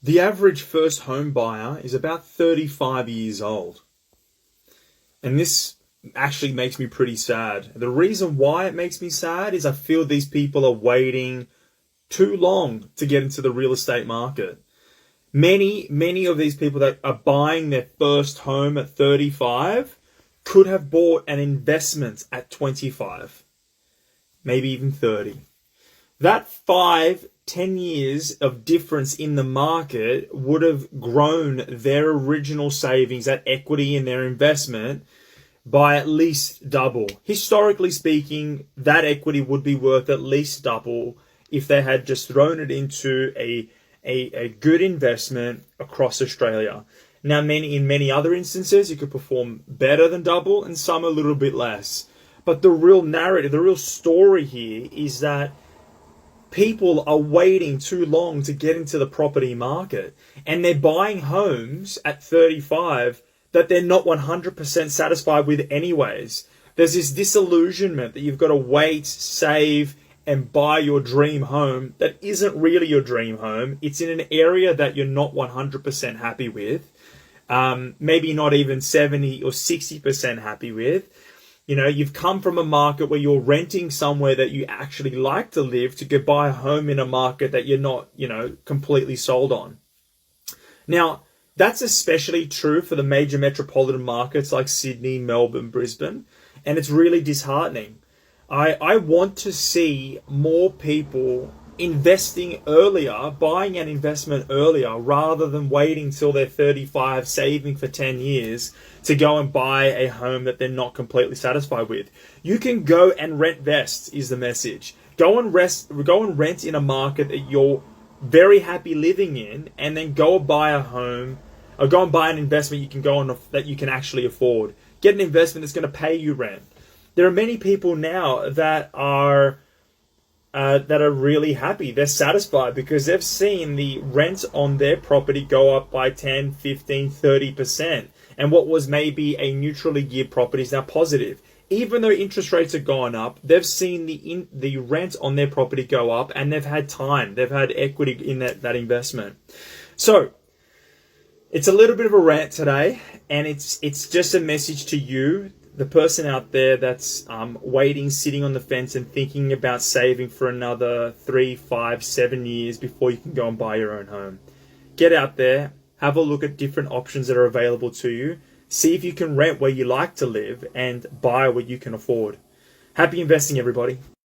The average first home buyer is about 35 years old. And this actually makes me pretty sad. The reason why it makes me sad is I feel these people are waiting too long to get into the real estate market. Many of these people that are buying their first home at 35 could have bought an investment at 25, maybe even 30. That 5-10 years of difference in the market would have grown their original savings, that equity in their investment, by at least double. Historically speaking, that equity would be worth at least double if they had just thrown it into a good investment across Australia. Now, in many other instances, you could perform better than double and some a little bit less. But the real narrative, the real story here is that people are waiting too long to get into the property market, and they're buying homes at 35 that they're not 100% satisfied with anyways. There's this disillusionment that you've got to wait, save, and buy your dream home that isn't really your dream home. It's in an area that you're not 100% happy with. Maybe not even 70 or 60% happy with. You know, you've come from a market where you're renting somewhere that you actually like to live to go buy a home in a market that you're not, completely sold on. Now, that's especially true for the major metropolitan markets like Sydney, Melbourne, Brisbane, and it's really disheartening. I want to see more people investing earlier, buying an investment earlier, rather than waiting till they're 35, saving for 10 years to go and buy a home that they're not completely satisfied with. You can go and rent-vest is the message. Go and rent in a market that you're very happy living in, and then go and buy a home, or go and buy an investment you can go on that you can actually afford. Get an investment that's going to pay you rent. There are many people now that are really happy. They're satisfied because they've seen the rent on their property go up by 10, 15, 30%. And what was maybe a neutrally geared property is now positive. Even though interest rates are going up, they've seen the rent on their property go up, and they've had time. They've had equity in that investment. So it's a little bit of a rant today, and it's just a message to you, the person out there that's waiting, sitting on the fence and thinking about saving for another 3, 5, 7 years before you can go and buy your own home. Get out there, have a look at different options that are available to you. See if you can rent where you like to live and buy what you can afford. Happy investing, everybody.